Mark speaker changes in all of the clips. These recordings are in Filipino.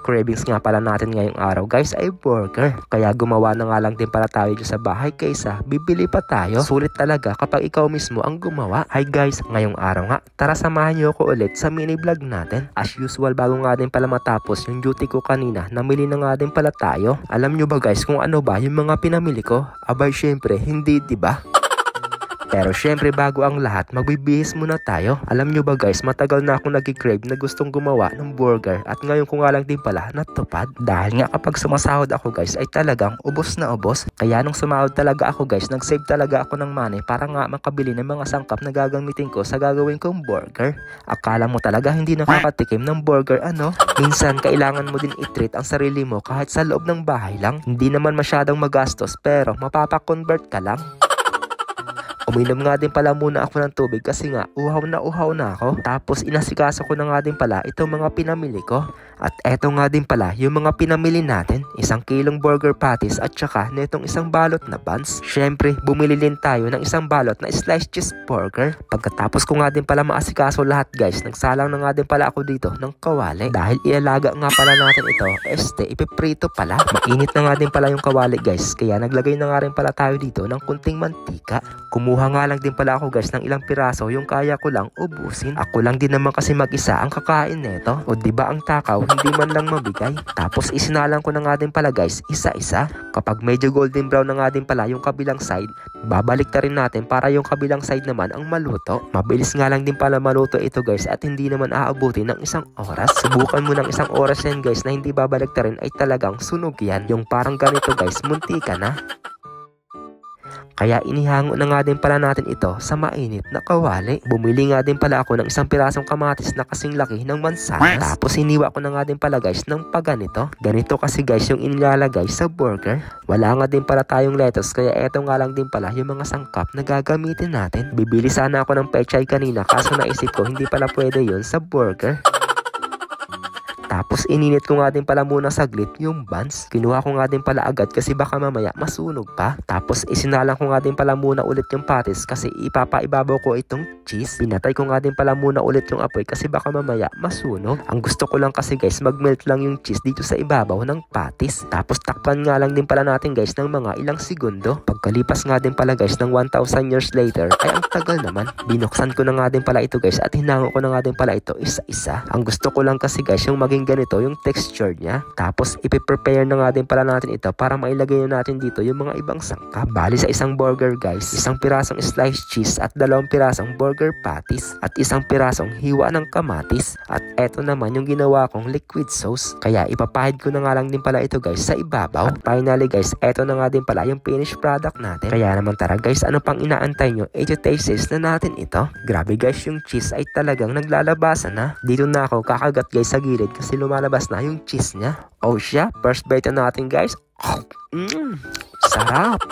Speaker 1: cravings nga pala natin ngayong araw guys ay burger. Kaya gumawa na nga lang din pala tayo dyan sa bahay kaysa bibili pa tayo. Sulit talaga kapag ikaw mismo ang gumawa. Hi guys, ngayong araw nga, tara samahan nyo ako ulit sa mini vlog natin. As usual, bago nga din pala matapos yung duty ko kanina, namili na nga din pala tayo. Alam nyo ba guys kung ano ba yung mga pinamili ko? Abay syempre, hindi diba? Pero syempre bago ang lahat, magbibihis muna tayo. Alam nyo ba guys, matagal na akong nag-crave na gustong gumawa ng burger at ngayon ko nga lang din pala natupad. Dahil nga kapag sumasahod ako guys ay talagang ubos na ubos. Kaya nung sumahod talaga ako guys, nag-save talaga ako ng money para nga makabili ng mga sangkap na gagamitin ko sa gagawin kong burger. Akala mo talaga hindi nakakatikim ng burger ano? Minsan kailangan mo din i-treat ang sarili mo kahit sa loob ng bahay lang. Hindi naman masyadong magastos pero mapapakonvert ka lang. Uminom nga din pala muna ako ng tubig kasi nga uhaw na ako. Tapos inasikaso ko na nga din pala itong mga pinamili ko. At eto nga din pala yung mga pinamili natin. 1 kilong burger patties at saka netong 1 balot na buns. Syempre bumili din tayo ng 1 balot na sliced cheese burger. Pagkatapos ko nga din pala maasikaso lahat guys, nagsalang na nga din pala ako dito ng kawali. Dahil ialaga nga pala natin ito, ipiprito pala. Mainit na nga din pala yung kawali guys, kaya naglagay na nga rin pala tayo dito ng kunting mantika. Kumuha nga lang din pala ako guys ng ilang piraso yung kaya ko lang ubusin. Ako lang din naman kasi mag-isa ang kakain neto. O diba ang takaw hindi man lang mabigay. Tapos isinalang ko na nga din pala guys isa-isa. Kapag medyo golden brown na nga din pala yung kabilang side, babalik na rin natin para yung kabilang side naman ang maluto. Mabilis nga lang din pala maluto ito guys at hindi naman aabutin ng 1 oras. Subukan mo ng 1 oras yan guys na hindi babalik na rin ay talagang sunog yan. Yung parang ganito guys, munti ka na. Kaya inihango na nga din pala natin ito sa mainit na kawali. Bumili nga din pala ako ng 1 pirasong kamatis na kasing laki ng mansanas. Tapos iniwa ko na nga din pala guys ng paganito. Ganito kasi guys yung inilalagay sa burger. Wala nga din pala tayong lettuce kaya eto nga lang din pala yung mga sangkap na gagamitin natin. Bibili sana ako ng pechay kanina kaso naisip ko hindi pala pwede yun sa burger. Tapos ininit ko nga din pala muna saglit yung buns. Kinuha ko nga din pala agad kasi baka mamaya masunog pa. Tapos isinalang ko nga din pala muna ulit yung patties kasi ipapaibabaw ko itong cheese. Pinatay ko nga din pala muna ulit yung apoy kasi baka mamaya masunog. Ang gusto ko lang kasi guys magmelt lang yung cheese dito sa ibabaw ng patties. Tapos takpan nga lang din pala natin guys ng mga ilang segundo. Pagkalipas nga din pala guys ng 1,000 years later ay ang tagal naman. Binuksan ko na nga din pala ito guys at hinango ko na nga din pala ito isa-isa. Ang gusto ko lang kasi guys yung maging ganito yung texture niya. Tapos ipiprepare na nga din pala natin ito para mailagay na natin dito yung mga ibang sangkap. Bali sa 1 burger guys, 1 pirasong sliced cheese at 2 pirasong burger patties at 1 pirasong hiwa ng kamatis. At eto naman yung ginawa kong liquid sauce. Kaya ipapahid ko na nga lang din pala ito guys sa ibabaw. At finally guys, eto na nga din pala yung finished product natin. Kaya naman tara guys, ano pang inaantay nyo? Taste na natin ito. Grabe guys, yung cheese ay talagang naglalabasan na. Dito na ako kakagat guys sa gilid kasi lumalabas na yung cheese niya. Oh siya, first bite na natin guys. Sarap!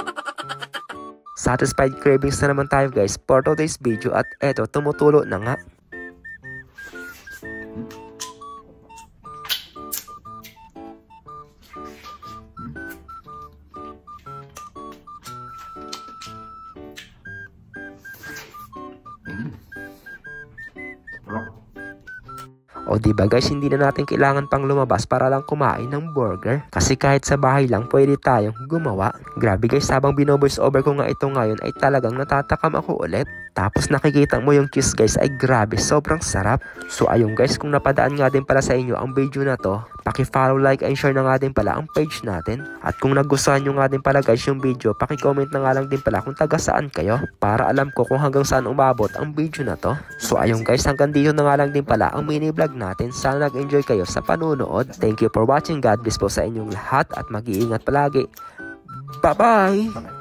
Speaker 1: Satisfied cravings na naman tayo guys for today's video at eto tumutulo na nga. O diba guys, hindi na natin kailangan pang lumabas para lang kumain ng burger. Kasi kahit sa bahay lang, pwede tayong gumawa. Grabe guys, habang binovoice over ko nga ito ngayon ay talagang natatakam ako ulit. Tapos nakikita mo yung cheese guys ay grabe, sobrang sarap. So ayun guys, kung napadaan nga din pala sa inyo ang video na to, paki-follow, like, and share na nga din pala ang page natin. At kung nagustuhan nyo nga din pala guys yung video, paki-comment na nga lang din pala kung taga saan kayo para alam ko kung hanggang saan umabot ang video na to. So ayun guys, hanggang dito na nga lang din pala ang mini vlog natin. Sana nag-enjoy kayo sa panunood. Thank you for watching. God bless po sa inyong lahat at mag-iingat palagi. Bye-bye!